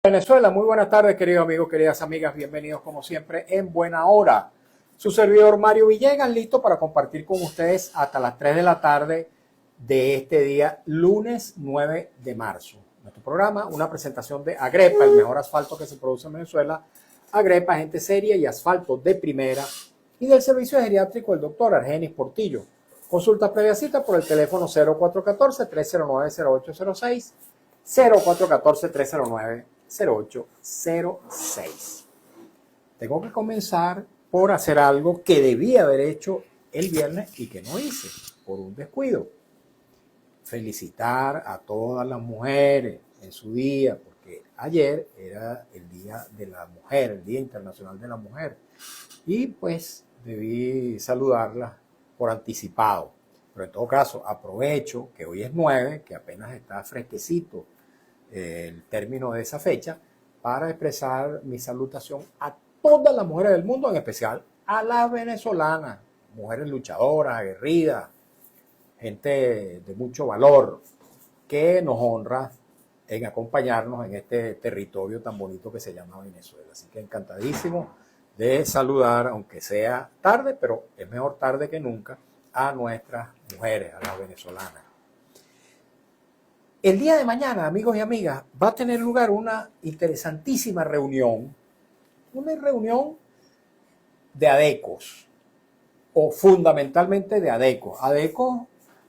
Venezuela, muy buenas tardes, queridos amigos, queridas amigas, bienvenidos como siempre en Buena Hora. Su servidor Mario Villegas, listo para compartir con ustedes hasta las 3 de la tarde de este día, lunes 9 de marzo. Nuestro programa, una presentación de Agrepa, el mejor asfalto que se produce en Venezuela. Agrepa, gente seria y asfalto de primera. Y del servicio geriátrico, el doctor Argenis Portillo. Consulta previa cita por el teléfono 0414-309-0806, 0414-309-0806. Tengo que comenzar por hacer algo que debía haber hecho el viernes y que no hice por un descuido. Felicitar a todas las mujeres en su día, porque ayer era el Día de la Mujer, el Día Internacional de la Mujer, y pues debí saludarlas por anticipado. Pero en todo caso, aprovecho que hoy es 9, que apenas está fresquecito el término de esa fecha, para expresar mi salutación a todas las mujeres del mundo, en especial a las venezolanas, mujeres luchadoras, aguerridas, gente de mucho valor, que nos honra en acompañarnos en este territorio tan bonito que se llama Venezuela. Así que encantadísimo de saludar, aunque sea tarde, pero es mejor tarde que nunca, a nuestras mujeres, a las venezolanas. El día de mañana, amigos y amigas, va a tener lugar una interesantísima reunión, una reunión de ADECOS, o fundamentalmente de ADECOS. ADECOS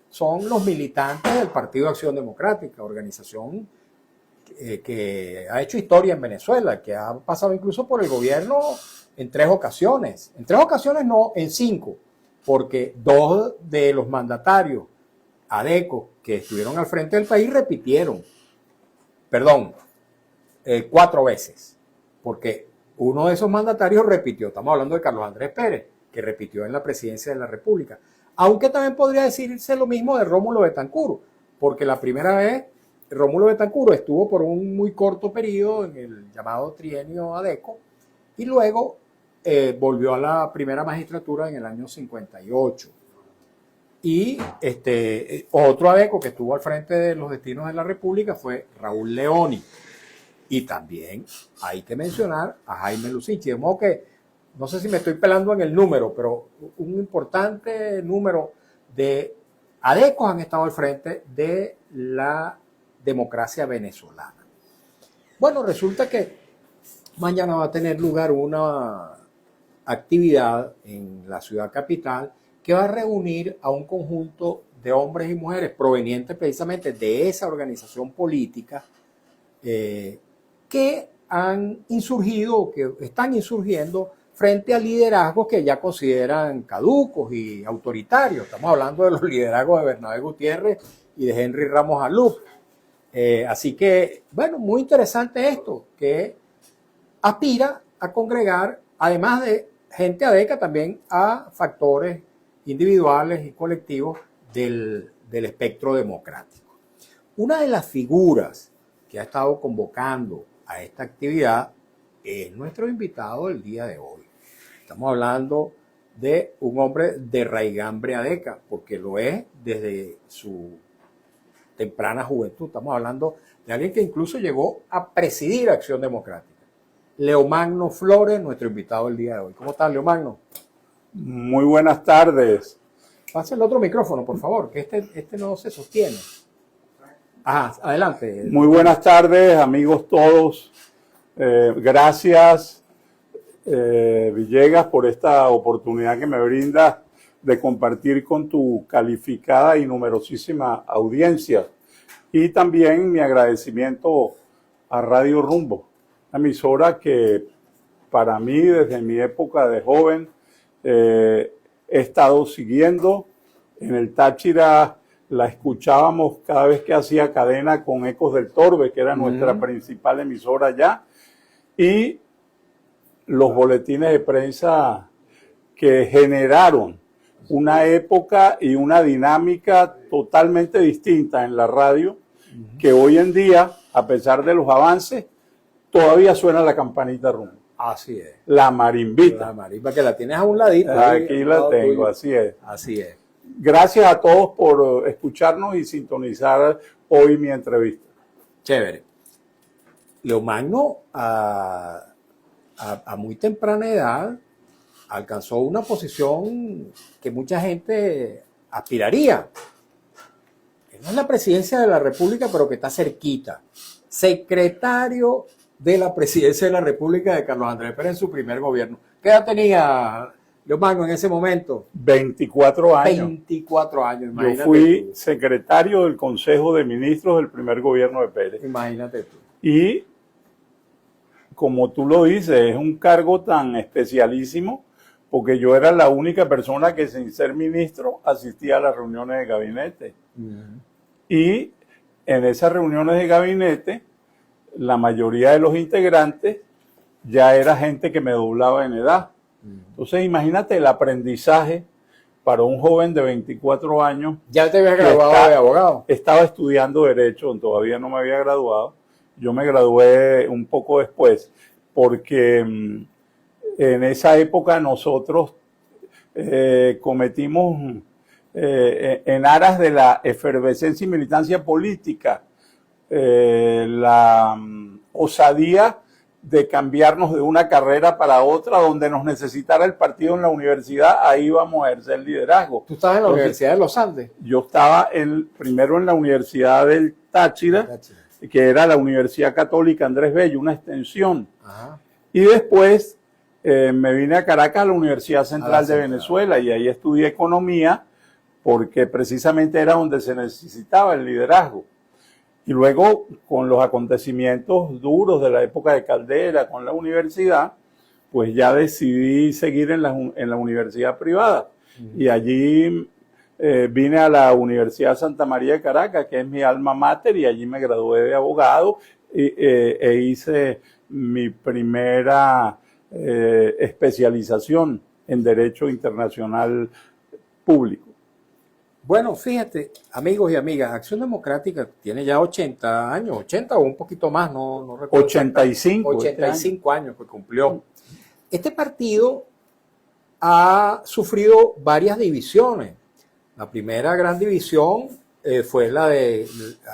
son los militantes del Partido de Acción Democrática, organización que ha hecho historia en Venezuela, que ha pasado incluso por el gobierno en 3 ocasiones. En 3 ocasiones no, en 5, porque 2 de los mandatarios ADECOS que estuvieron al frente del país repitieron, 4 veces, porque uno de esos mandatarios repitió, estamos hablando de Carlos Andrés Pérez, que repitió en la presidencia de la República, aunque también podría decirse lo mismo de Rómulo Betancourt, porque la primera vez Rómulo Betancourt estuvo por un muy corto periodo en el llamado trienio ADECO y luego volvió a la primera magistratura en el año 58. Y otro ADECO que estuvo al frente de los destinos de la República fue Raúl Leoni. Y también hay que mencionar a Jaime Lucinchi. De modo que, no sé si me estoy pelando en el número, pero un importante número de ADECOS han estado al frente de la democracia venezolana. Bueno, resulta que mañana va a tener lugar una actividad en la ciudad capital que va a reunir a un conjunto de hombres y mujeres provenientes precisamente de esa organización política que han insurgido o que están insurgiendo frente a liderazgos que ya consideran caducos y autoritarios. Estamos hablando de los liderazgos de Bernabé Gutiérrez y de Henry Ramos Alup. Así que, bueno, muy interesante esto, que aspira a congregar, además de gente ADECA, también a factores individuales y colectivos del espectro democrático. Una de las figuras que ha estado convocando a esta actividad es nuestro invitado del día de hoy. Estamos hablando de un hombre de raigambre ADECA, porque lo es desde su temprana juventud. Estamos hablando de alguien que incluso llegó a presidir Acción Democrática. Leomagno Flores, nuestro invitado del día de hoy. ¿Cómo estás, Leomagno? Muy buenas tardes. Pasa el otro micrófono, por favor, que este no se sostiene. Ajá, adelante. Muy buenas tardes, amigos todos. Gracias, Villegas, por esta oportunidad que me brinda de compartir con tu calificada y numerosísima audiencia. Y también mi agradecimiento a Radio Rumbo, una emisora que para mí, desde mi época de joven, he estado siguiendo. En el Táchira la escuchábamos cada vez que hacía cadena con Ecos del Torbe, que era nuestra principal emisora allá, y los boletines de prensa que generaron una época y una dinámica totalmente distinta en la radio, que hoy en día, a pesar de los avances, todavía suena la campanita Rumbo. Así es. La marimbita. La marimba, que la tienes a un ladito. Aquí la tengo, tuyo. así es. Así es. Gracias a todos por escucharnos y sintonizar hoy mi entrevista. Chévere. Leomagno a muy temprana edad alcanzó una posición que mucha gente aspiraría. No es la presidencia de la República, pero que está cerquita. Secretario de la presidencia de la República de Carlos Andrés Pérez en su primer gobierno. ¿Qué edad tenía Leomagno en ese momento? 24 años. 24 años, imagínate. Yo fui tú. secretario del Consejo de Ministros del primer gobierno de Pérez. Imagínate tú. Y como tú lo dices, es un cargo tan especialísimo porque yo era la única persona que sin ser ministro asistía a las reuniones de gabinete. Y en esas reuniones de gabinete, la mayoría de los integrantes ya era gente que me doblaba en edad. Entonces imagínate el aprendizaje para un joven de 24 años. ¿Ya te habías graduado de abogado? Estaba estudiando Derecho, todavía no me había graduado. Yo me gradué un poco después, porque en esa época nosotros cometimos, en aras de la efervescencia y militancia política, la osadía de cambiarnos de una carrera para otra, donde nos necesitara el partido en la universidad, ahí íbamos a ejercer liderazgo. ¿Tú estabas en la Universidad de los Andes? Yo estaba primero en la Universidad del Táchira, que era la Universidad Católica Andrés Bello, una extensión. Ajá. Y después me vine a Caracas, a la Universidad Central de Venezuela, y ahí estudié economía, porque precisamente era donde se necesitaba el liderazgo. Y luego, con los acontecimientos duros de la época de Caldera con la universidad, pues ya decidí seguir en la universidad privada. Y allí vine a la Universidad Santa María de Caracas, que es mi alma mater, y allí me gradué de abogado e hice mi primera especialización en Derecho Internacional Público. Bueno, fíjate, amigos y amigas, Acción Democrática tiene ya 80 años, 80 o un poquito más, no recuerdo. 85. 85 años que cumplió. Este partido ha sufrido varias divisiones. La primera gran división fue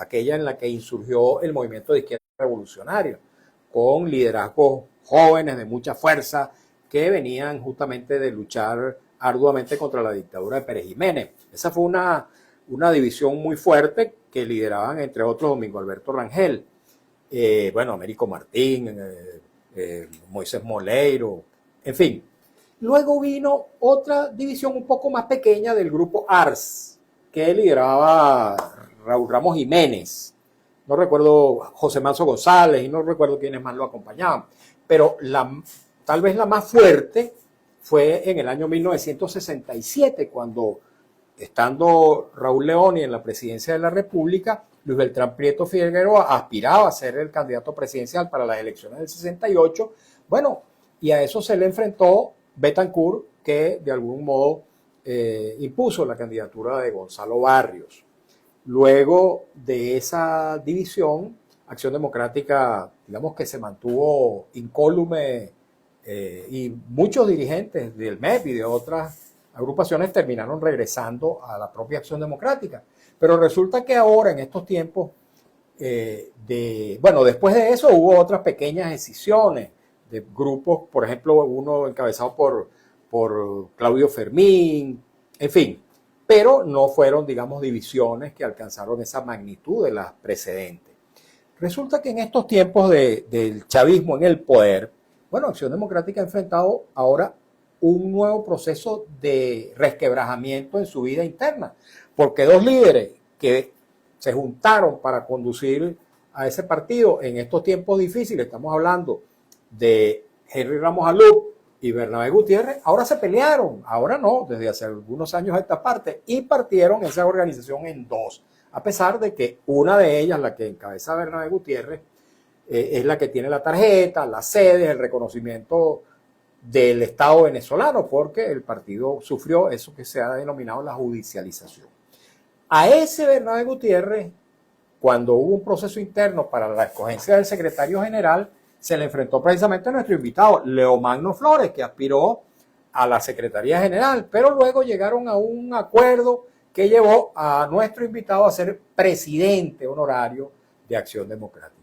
aquella en la que insurgió el movimiento de izquierda revolucionario, con liderazgos jóvenes de mucha fuerza que venían justamente de luchar arduamente contra la dictadura de Pérez Jiménez. Esa fue una división muy fuerte que lideraban, entre otros, Domingo Alberto Rangel, Américo Martín, Moisés Moleiro, en fin. Luego vino otra división un poco más pequeña del grupo ARS, que lideraba Raúl Ramos Jiménez. No recuerdo José Manso González y no recuerdo quiénes más lo acompañaban. Pero tal vez la más fuerte fue en el año 1967, cuando, estando Raúl Leoni en la presidencia de la República, Luis Beltrán Prieto Figueroa aspiraba a ser el candidato presidencial para las elecciones del 68. Bueno, y a eso se le enfrentó Betancur, que de algún modo impuso la candidatura de Gonzalo Barrios. Luego de esa división, Acción Democrática, digamos que se mantuvo incólume, y muchos dirigentes del MEP y de otras agrupaciones terminaron regresando a la propia Acción Democrática. Pero resulta que ahora, en estos tiempos, después de eso hubo otras pequeñas escisiones de grupos, por ejemplo, uno encabezado por Claudio Fermín, en fin, pero no fueron, digamos, divisiones que alcanzaron esa magnitud de las precedentes. Resulta que en estos tiempos del chavismo en el poder, Acción Democrática ha enfrentado ahora un nuevo proceso de resquebrajamiento en su vida interna, porque dos líderes que se juntaron para conducir a ese partido en estos tiempos difíciles, estamos hablando de Henry Ramos Alup y Bernabé Gutiérrez, ahora se pelearon, ahora no, desde hace algunos años a esta parte, y partieron esa organización en dos, a pesar de que una de ellas, la que encabeza Bernabé Gutiérrez, es la que tiene la tarjeta, la sede, el reconocimiento del Estado venezolano, porque el partido sufrió eso que se ha denominado la judicialización. A ese Bernabé Gutiérrez, cuando hubo un proceso interno para la escogencia del secretario general, se le enfrentó precisamente a nuestro invitado, Leomagno Flores, que aspiró a la Secretaría General, pero luego llegaron a un acuerdo que llevó a nuestro invitado a ser presidente honorario de Acción Democrática.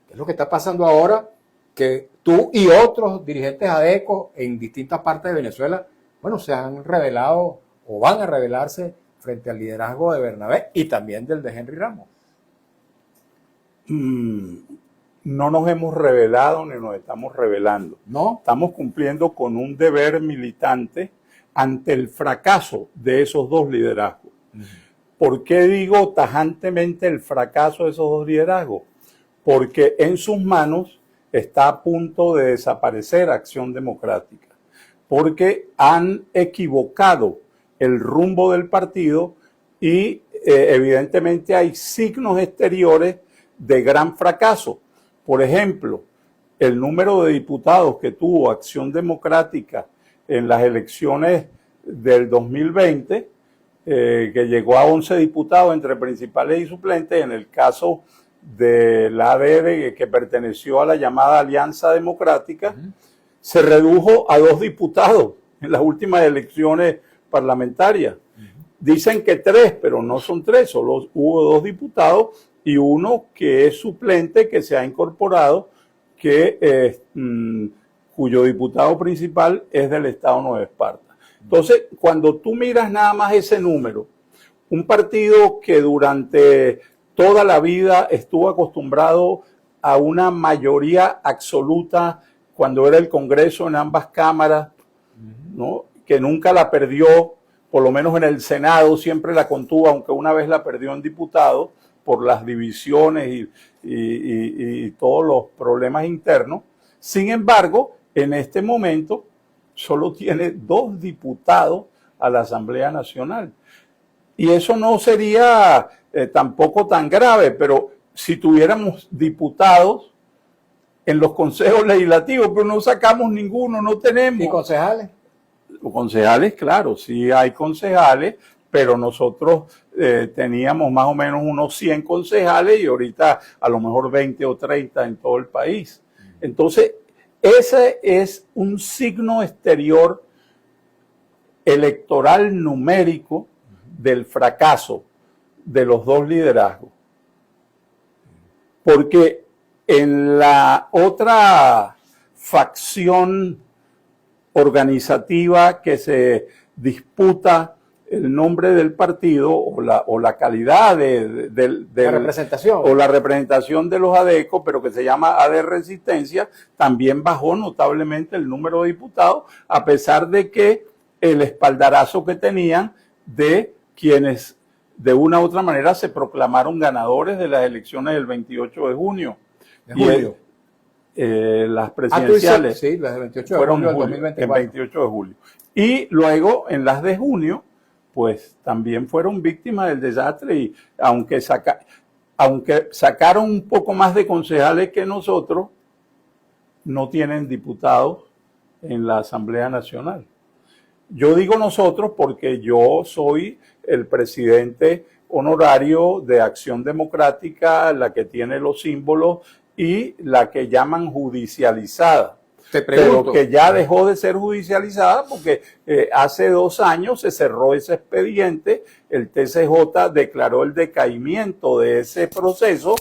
¿Qué es lo que está pasando ahora? Que tú y otros dirigentes ADECO en distintas partes de Venezuela, bueno, se han revelado o van a revelarse frente al liderazgo de Bernabé y también del de Henry Ramos. No nos hemos revelado ni nos estamos revelando. ¿No? Estamos cumpliendo con un deber militante ante el fracaso de esos dos liderazgos. ¿Por qué digo tajantemente el fracaso de esos dos liderazgos? Porque en sus manos está a punto de desaparecer Acción Democrática, porque han equivocado el rumbo del partido y evidentemente hay signos exteriores de gran fracaso. Por ejemplo, el número de diputados que tuvo Acción Democrática en las elecciones del 2020, que llegó a 11 diputados entre principales y suplentes, en el caso de la ADR, que perteneció a la llamada Alianza Democrática, se redujo a 2 diputados en las últimas elecciones parlamentarias. Dicen que 3, pero no son 3, solo hubo 2 diputados y uno que es suplente, que se ha incorporado, cuyo diputado principal es del Estado Nueva Esparta. Entonces, cuando tú miras nada más ese número, un partido que durante toda la vida estuvo acostumbrado a una mayoría absoluta cuando era el Congreso en ambas cámaras, ¿no? Que nunca la perdió, por lo menos en el Senado siempre la contuvo, aunque una vez la perdió en diputados por las divisiones y todos los problemas internos. Sin embargo, en este momento solo tiene 2 diputados a la Asamblea Nacional. Y eso no sería tampoco tan grave, pero si tuviéramos diputados en los consejos legislativos, pero no sacamos ninguno, no tenemos. ¿Y concejales? Concejales, claro, sí hay concejales, pero nosotros teníamos más o menos unos 100 concejales y ahorita a lo mejor 20 o 30 en todo el país. Entonces, ese es un signo exterior electoral numérico del fracaso de los dos liderazgos. Porque en la otra facción organizativa que se disputa el nombre del partido o la calidad de la representación o la representación de los ADECO, pero que se llama AD Resistencia, también bajó notablemente el número de diputados, a pesar de que el espaldarazo que tenían de quienes de una u otra manera se proclamaron ganadores de las elecciones del 28 de junio. De julio. Las presidenciales sí, las del 28 de fueron julio del 2024. el 28 de julio. Y luego en las de junio, pues también fueron víctimas del desastre y aunque sacaron un poco más de concejales que nosotros, no tienen diputados en la Asamblea Nacional. Yo digo nosotros porque yo soy el presidente honorario de Acción Democrática, la que tiene los símbolos y la que llaman judicializada. Te pregunto, pero que ya dejó de ser judicializada porque hace 2 años se cerró ese expediente, el TCJ declaró el decaimiento de ese proceso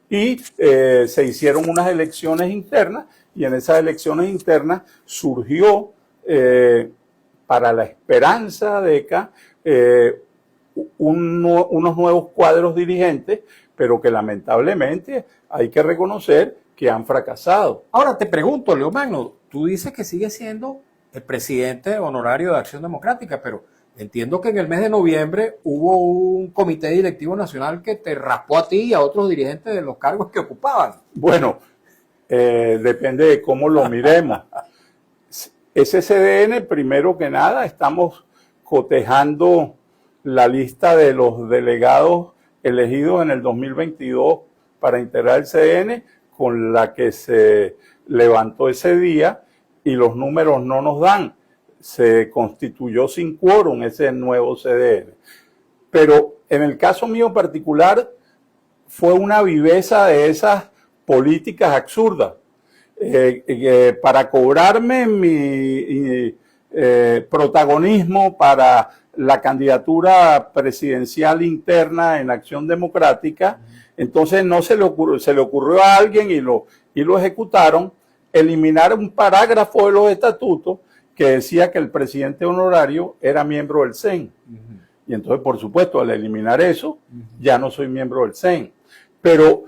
y se hicieron unas elecciones internas y en esas elecciones internas surgió para la esperanza de ECA unos nuevos cuadros dirigentes, pero que lamentablemente hay que reconocer que han fracasado. Ahora te pregunto, Leomagno, tú dices que sigue siendo el presidente honorario de Acción Democrática, pero entiendo que en el mes de noviembre hubo un comité directivo nacional que te raspó a ti y a otros dirigentes de los cargos que ocupaban. Bueno, depende de cómo lo miremos. Ese CDN, primero que nada, estamos cotejando la lista de los delegados elegidos en el 2022 para integrar el CDN, con la que se levantó ese día y los números no nos dan. Se constituyó sin quórum ese nuevo CDN. Pero en el caso mío particular fue una viveza de esas políticas absurdas. Para cobrarme mi protagonismo, para la candidatura presidencial interna en Acción Democrática. Entonces no se le ocurrió a alguien y lo ejecutaron, eliminar un parágrafo de los estatutos que decía que el presidente honorario era miembro del CEN. Y entonces, por supuesto, al eliminar eso, ya no soy miembro del CEN. Pero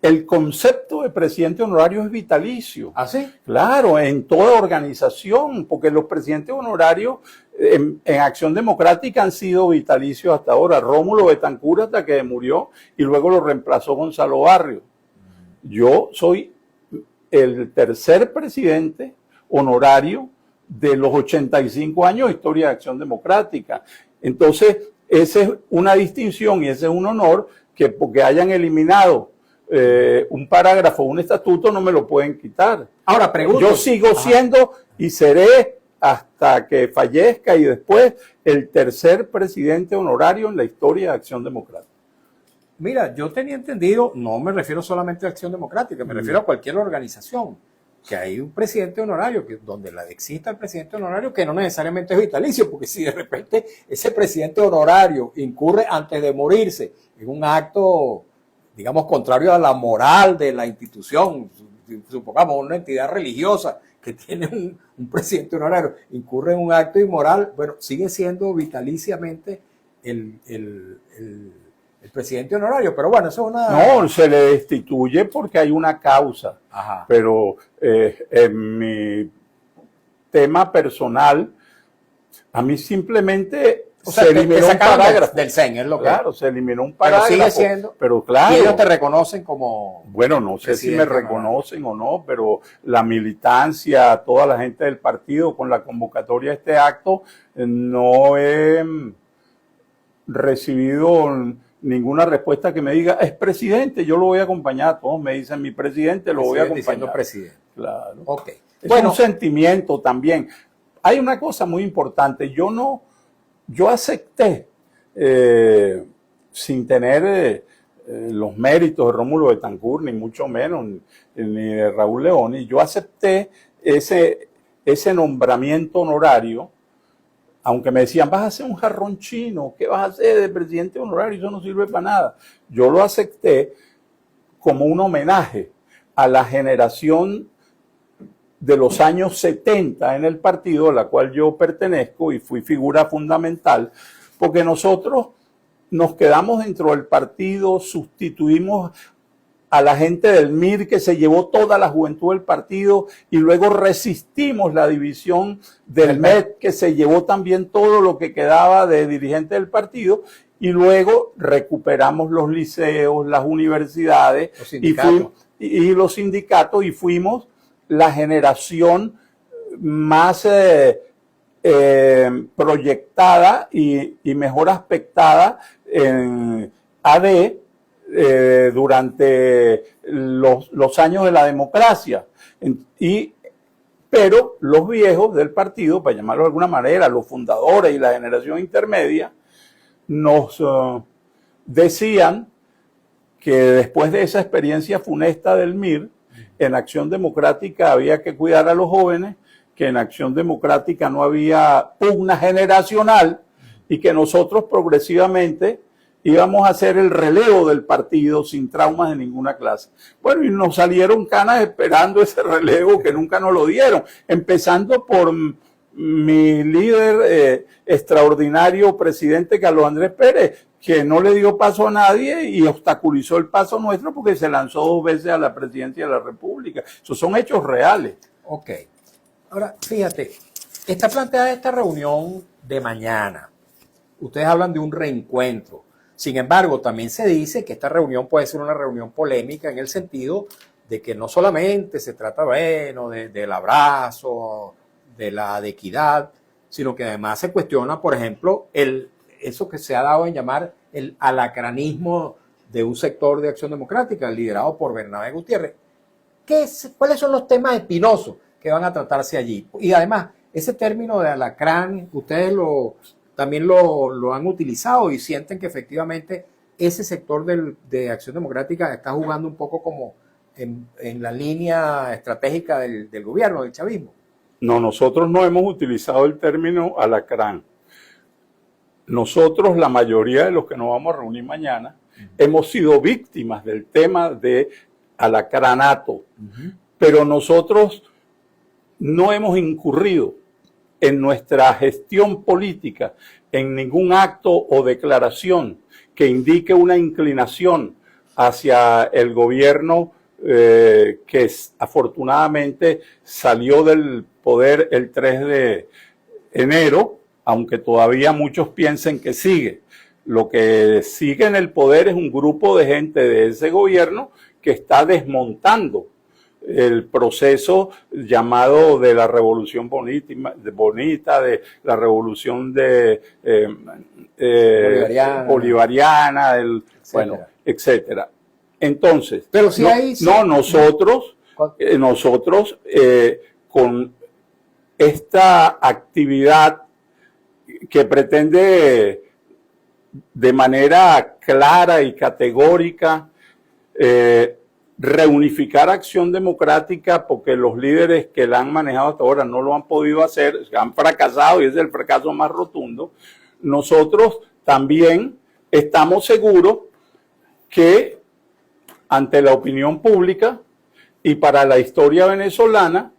el concepto de presidente honorario es vitalicio. ¿Ah, sí? Claro, en toda organización, porque los presidentes honorarios en Acción Democrática han sido vitalicios hasta ahora. Rómulo Betancourt hasta que murió y luego lo reemplazó Gonzalo Barrios. Yo soy el tercer presidente honorario de los 85 años de historia de Acción Democrática. Entonces, esa es una distinción y ese es un honor que porque hayan eliminado un parágrafo, un estatuto, no me lo pueden quitar. Ahora, pregunto. Yo sigo siendo y seré hasta que fallezca y después el tercer presidente honorario en la historia de Acción Democrática. Mira, yo tenía entendido, no me refiero solamente a Acción Democrática, me refiero a cualquier organización, que hay un presidente honorario, donde exista el presidente honorario, que no necesariamente es vitalicio, porque si de repente ese presidente honorario incurre antes de morirse en un acto, digamos, contrario a la moral de la institución, supongamos una entidad religiosa que tiene un presidente honorario, incurre en un acto inmoral, bueno, sigue siendo vitaliciamente el presidente honorario, pero bueno, eso es una... No, se le destituye porque hay una causa. Ajá. Pero en mi tema personal, a mí simplemente se eliminó un parágrafo. Del CEN, es lo que... Claro, se eliminó un parágrafo. Pero sigue siendo... Pero claro. Y ellos te reconocen como... Bueno, no sé si me reconocen o no, pero la militancia, toda la gente del partido con la convocatoria de este acto, no he recibido ninguna respuesta que me diga, es presidente, yo lo voy a acompañar. Todos me dicen, mi presidente, lo voy a acompañar. Presidente. Claro. Ok. Es un sentimiento también. Hay una cosa muy importante. Yo acepté, sin tener los méritos de Rómulo Betancourt, ni mucho menos, ni de Raúl Leoni, yo acepté ese nombramiento honorario. Aunque me decían, vas a hacer un jarrón chino, ¿qué vas a hacer de presidente honorario? Eso no sirve para nada. Yo lo acepté como un homenaje a la generación de los años 70 en el partido, a la cual yo pertenezco y fui figura fundamental, porque nosotros nos quedamos dentro del partido, sustituimos a la gente del MIR que se llevó toda la juventud del partido y luego resistimos la división del MED que se llevó también todo lo que quedaba de dirigente del partido y luego recuperamos los liceos, las universidades y los sindicatos y fuimos la generación más proyectada y mejor aspectada en AD durante los años de la democracia. Pero los viejos del partido, para llamarlo de alguna manera, los fundadores y la generación intermedia, nos decían que después de esa experiencia funesta del MIR, en Acción Democrática había que cuidar a los jóvenes, que en Acción Democrática no había pugna generacional y que nosotros progresivamente íbamos a hacer el relevo del partido sin traumas de ninguna clase. Bueno, y nos salieron canas esperando ese relevo que nunca nos lo dieron, empezando por mi líder extraordinario, presidente Carlos Andrés Pérez, que no le dio paso a nadie y obstaculizó el paso nuestro porque se lanzó 2 veces a la presidencia de la República. Esos son hechos reales. Ok. Ahora, fíjate, está planteada esta reunión de mañana. Ustedes hablan de un reencuentro. Sin embargo, también se dice que esta reunión puede ser una reunión polémica en el sentido de que no solamente se trata, bueno, del abrazo, de la de equidad, sino que además se cuestiona, por ejemplo, eso que se ha dado en llamar el alacranismo de un sector de Acción Democrática, liderado por Bernabé Gutiérrez. ¿Cuáles son los temas espinosos que van a tratarse allí? Y además, ese término de alacrán, ustedes también lo han utilizado y sienten que efectivamente ese sector de Acción Democrática está jugando un poco como en la línea estratégica del gobierno, del chavismo. No, nosotros no hemos utilizado el término alacrán. nosotros, la mayoría de los que nos vamos a reunir mañana, hemos sido víctimas del tema de alacranato, pero nosotros no hemos incurrido en nuestra gestión política en ningún acto o declaración que indique una inclinación hacia el gobierno que afortunadamente salió del poder el 3 de enero, aunque todavía muchos piensen que sigue. Lo que sigue en el poder es un grupo de gente de ese gobierno que está desmontando el proceso llamado de la revolución bonita, de la revolución bolivariana, bueno, etcétera. Entonces, pero si nosotros con esta actividad que pretende de manera clara y categórica reunificar Acción Democrática, porque los líderes que la han manejado hasta ahora no lo han podido hacer, han fracasado y es el fracaso más rotundo. Nosotros también estamos seguros que ante la opinión pública y para la historia venezolana,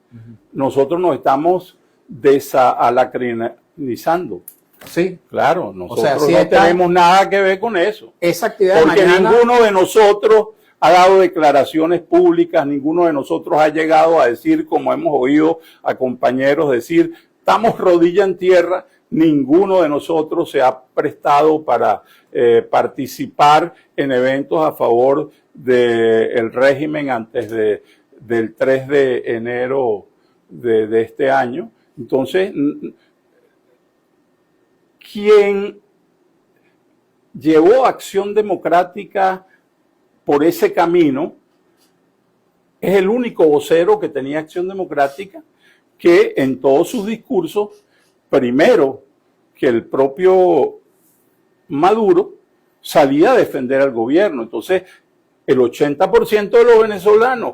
nosotros nos estamos desalacrinizando. Sí, claro, nosotros no tenemos nada que ver con eso. Esa actividad porque ninguno de nosotros ha dado declaraciones públicas, ninguno de nosotros ha llegado a decir, como hemos oído a compañeros decir, estamos rodilla en tierra. Ninguno de nosotros se ha prestado para participar en eventos a favor del régimen antes del 3 de enero de este año. Entonces, quien llevó Acción Democrática por ese camino es el único vocero que tenía Acción Democrática que en todos sus discursos, primero que el propio Maduro, salía a defender al gobierno. Entonces, el 80% de los venezolanos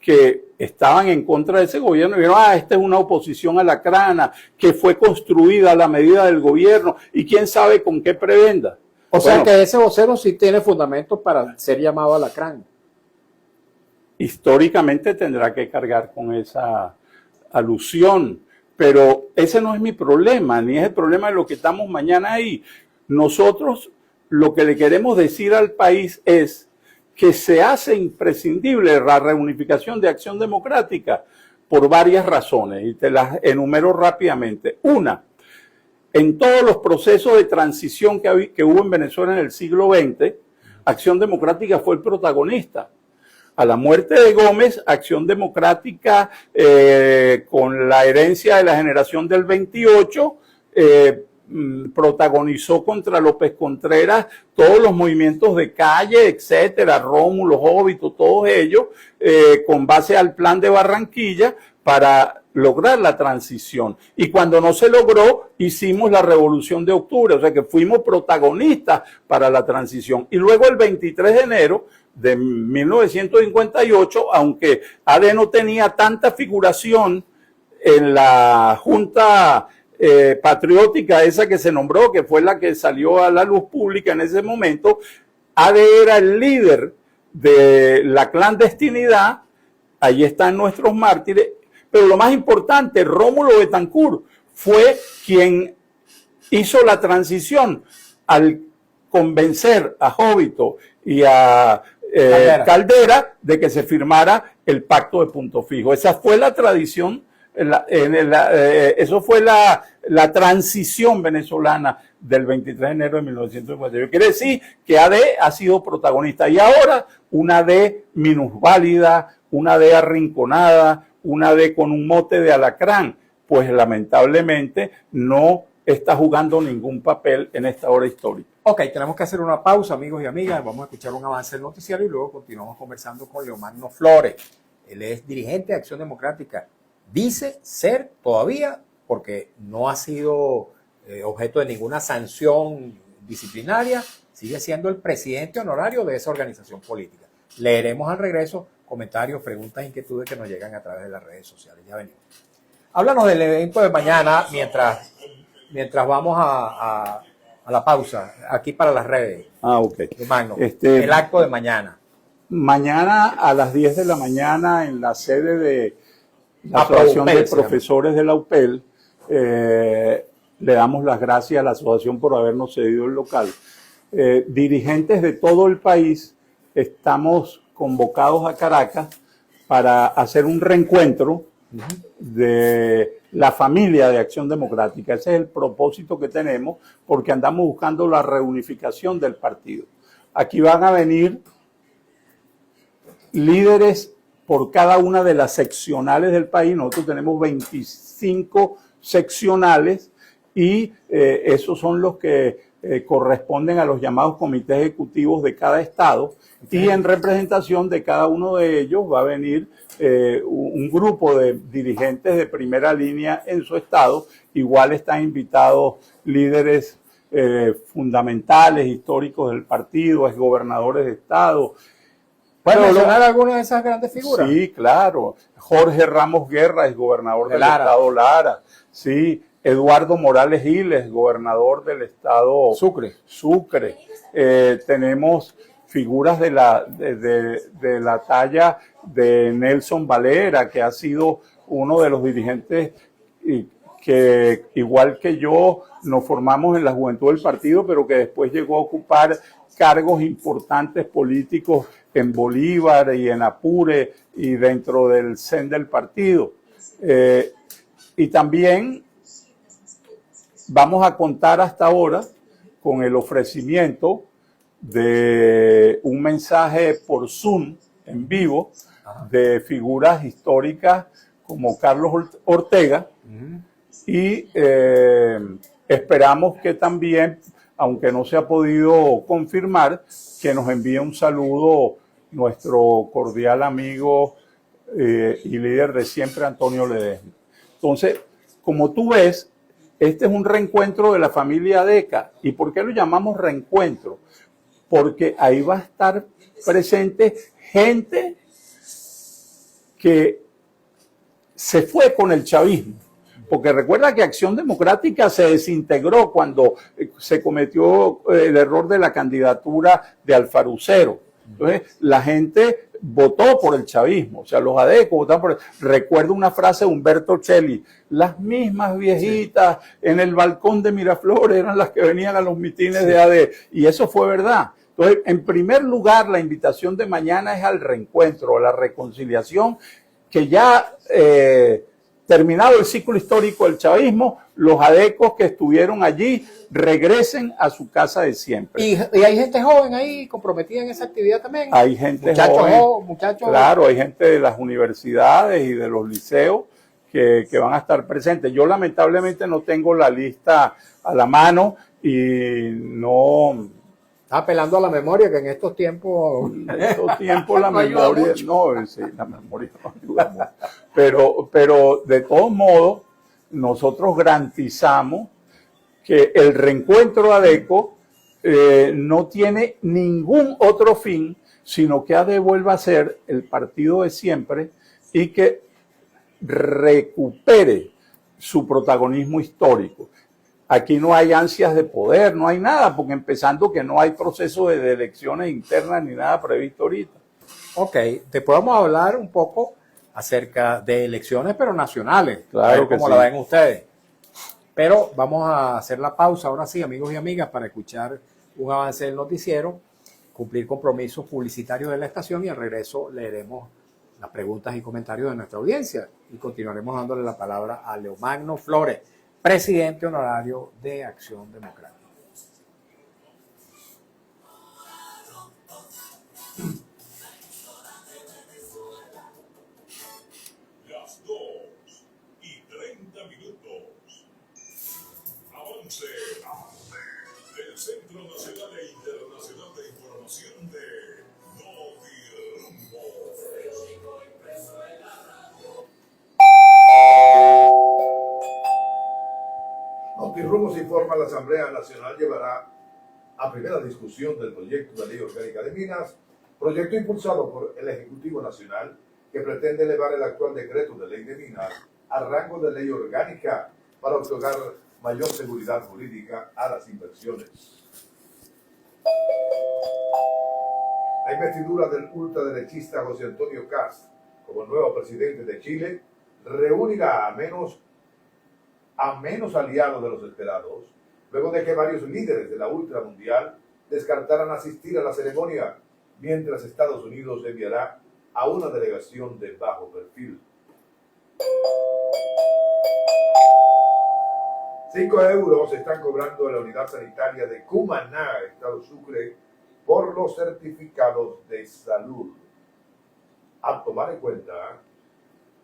que estaban en contra de ese gobierno dijeron, esta es una oposición alacrana que fue construida a la medida del gobierno y quién sabe con qué prebenda. O sea que ese vocero sí tiene fundamentos para ser llamado alacrán. Históricamente tendrá que cargar con esa alusión, pero ese no es mi problema, ni es el problema de lo que estamos mañana ahí. Nosotros lo que le queremos decir al país es que se hace imprescindible la reunificación de Acción Democrática por varias razones, y te las enumero rápidamente. Una, en todos los procesos de transición que hubo en Venezuela en el siglo XX, Acción Democrática fue el protagonista. A la muerte de Gómez, Acción Democrática, con la herencia de la generación del 28, protagonizó contra López Contreras todos los movimientos de calle, etcétera, Rómulo, Jóbito, todos ellos, con base al plan de Barranquilla para lograr la transición. Y cuando no se logró, hicimos la Revolución de Octubre, o sea que fuimos protagonistas para la transición. Y luego el 23 de enero de 1958, aunque AD no tenía tanta figuración en la Junta patriótica esa que se nombró, que fue la que salió a la luz pública en ese momento, AD era el líder de la clandestinidad, ahí están nuestros mártires, pero lo más importante, Rómulo Betancourt fue quien hizo la transición al convencer a Jóbito y a Caldera de que se firmara el pacto de Punto Fijo. Esa fue la tradición, eso fue la transición venezolana del 23 de enero de 1958. Quiere decir que AD ha sido protagonista y ahora una AD minusválida, una AD arrinconada, una AD con un mote de alacrán, pues lamentablemente no está jugando ningún papel en esta hora histórica. Ok, tenemos que hacer una pausa, amigos y amigas. Vamos a escuchar un avance del noticiario y luego continuamos conversando con Leomagno Flores. Él es dirigente de Acción Democrática. Dice ser todavía, porque no ha sido objeto de ninguna sanción disciplinaria, sigue siendo el presidente honorario de esa organización política. Leeremos al regreso comentarios, preguntas, inquietudes que nos llegan a través de las redes sociales. Ya venimos. Háblanos del evento de mañana mientras vamos a a la pausa, aquí para las redes. Ok. Magno, el acto de mañana. Mañana a las 10 de la mañana en la sede de la Asociación de Profesores de la UPEL, le damos las gracias a la asociación por habernos cedido el local. Dirigentes de todo el país estamos convocados a Caracas para hacer un reencuentro de la familia de Acción Democrática. Ese es el propósito que tenemos, porque andamos buscando la reunificación del partido. Aquí van a venir líderes por cada una de las seccionales del país. Nosotros tenemos 25 seccionales y esos son los que corresponden a los llamados comités ejecutivos de cada estado. Okay. Y en representación de cada uno de ellos va a venir un grupo de dirigentes de primera línea en su estado. Igual están invitados líderes fundamentales, históricos del partido, exgobernadores de estado. ¿Puedes mencionar alguna de esas grandes figuras? Sí, claro. Jorge Ramos Guerra es gobernador del estado Lara. Sí. Eduardo Morales Giles, gobernador del estado Sucre. Tenemos figuras de la talla de Nelson Valera, que ha sido uno de los dirigentes que, igual que yo, nos formamos en la juventud del partido, pero que después llegó a ocupar cargos importantes políticos en Bolívar y en Apure y dentro del CEN del partido. Y también vamos a contar hasta ahora con el ofrecimiento de un mensaje por Zoom en vivo de figuras históricas como Carlos Ortega y esperamos que también, aunque no se ha podido confirmar, que nos envíe un saludo nuestro cordial amigo y líder de siempre, Antonio Ledesma. Entonces, como tú ves, este es un reencuentro de la familia Deca. ¿Y por qué lo llamamos reencuentro? Porque ahí va a estar presente gente que se fue con el chavismo. Porque recuerda que Acción Democrática se desintegró cuando se cometió el error de la candidatura de Alfarucero. Entonces, la gente votó por el chavismo, o sea, los adecos votaron por el... Recuerdo una frase de Humberto Celli: las mismas viejitas en el balcón de Miraflores eran las que venían a los mitines de AD, y eso fue verdad. Entonces, en primer lugar, la invitación de mañana es al reencuentro, a la reconciliación, que ya terminado el ciclo histórico del chavismo, los adecos que estuvieron allí regresen a su casa de siempre. ¿Y hay gente joven ahí comprometida en esa actividad también? Hay gente muchachos. Claro, hay gente de las universidades y de los liceos que van a estar presentes. Yo lamentablemente no tengo la lista a la mano y no... Está apelando a la memoria, que en estos tiempos... En estos tiempos la memoria... No, sí, la memoria no ayuda mucho. Pero de todos modos, nosotros garantizamos que el reencuentro ADECO no tiene ningún otro fin, sino que ADE vuelva a ser el partido de siempre y que recupere su protagonismo histórico. Aquí no hay ansias de poder, no hay nada, porque empezando que no hay proceso de elecciones internas ni nada previsto ahorita. Ok, te podemos hablar un poco acerca de elecciones, pero nacionales. Claro que sí. ¿Cómo la ven ustedes? Pero vamos a hacer la pausa ahora sí, amigos y amigas, para escuchar un avance del noticiero, cumplir compromisos publicitarios de la estación y al regreso leeremos las preguntas y comentarios de nuestra audiencia y continuaremos dándole la palabra a Leomagno Flores, presidente honorario de Acción Democrática. Las 2:30. Avance del Centro Nacional e Internacional de Información de Notirumbo. Notirumbo se informa: la Asamblea Nacional llevará a primera discusión del proyecto de ley orgánica de minas, proyecto impulsado por el Ejecutivo Nacional que pretende elevar el actual decreto de ley de minas al rango de ley orgánica para otorgar mayor seguridad jurídica a las inversiones. La investidura del ultraderechista José Antonio Kast como nuevo presidente de Chile reunirá a menos aliados de los esperados, luego de que varios líderes de la ultramundial descartaran asistir a la ceremonia, mientras Estados Unidos enviará a una delegación de bajo perfil. 5 euros están cobrando en la unidad sanitaria de Cumaná, Estado Sucre, por los certificados de salud. A tomar en cuenta,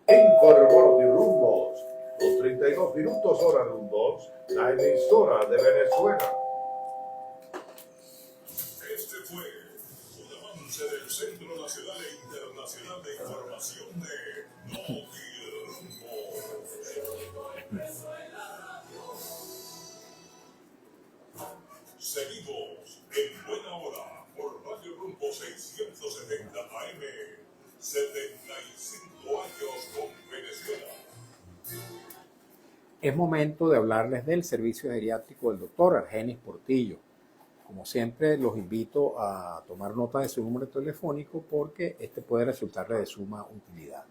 informó Notirumbos, los 32 minutos hora rumbos, la emisora de Venezuela. Este fue un avance del Centro Nacional e Internacional de Información de Notirumbos. Seguimos en buena hora por Radio Rumbo 670 AM. 75 años con Venezuela. Es momento de hablarles del servicio geriátrico del doctor Argenis Portillo. Como siempre, los invito a tomar nota de su número telefónico porque este puede resultarle de suma utilidad.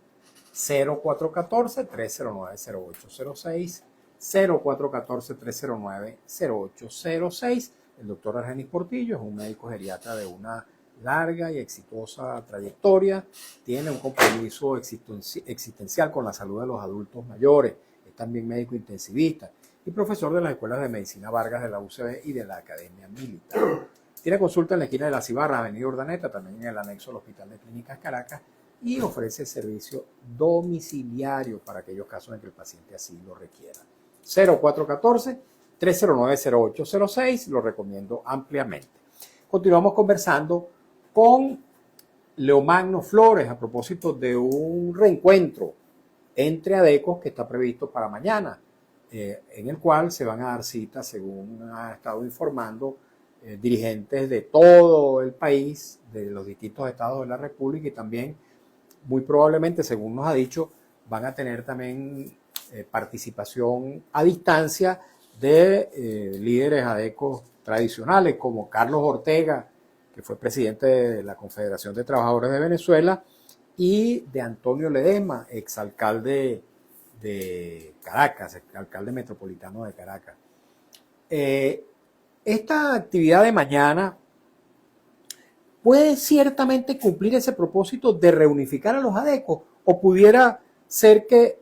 0414-309-0806, 0414-309-0806. El doctor Argenis Portillo es un médico geriatra de una larga y exitosa trayectoria, tiene un compromiso existencial con la salud de los adultos mayores, es también médico intensivista y profesor de las escuelas de medicina Vargas de la UCB y de la Academia Militar. Tiene consulta en la esquina de la Cibarra, Avenida Urdaneta, también en el anexo del Hospital de Clínicas Caracas, y ofrece servicio domiciliario para aquellos casos en que el paciente así lo requiera. 0414-309-0806, lo recomiendo ampliamente. Continuamos conversando con Leomagno Flores a propósito de un reencuentro entre ADECOS que está previsto para mañana, en el cual se van a dar citas, según ha estado informando, dirigentes de todo el país, de los distintos estados de la República, y también muy probablemente, según nos ha dicho, van a tener también participación a distancia de líderes ADECOS tradicionales como Carlos Ortega, que fue presidente de la Confederación de Trabajadores de Venezuela, y de Antonio Ledesma, exalcalde de Caracas, alcalde metropolitano de Caracas. Esta actividad de mañana puede ciertamente cumplir ese propósito de reunificar a los ADECOS, o pudiera ser que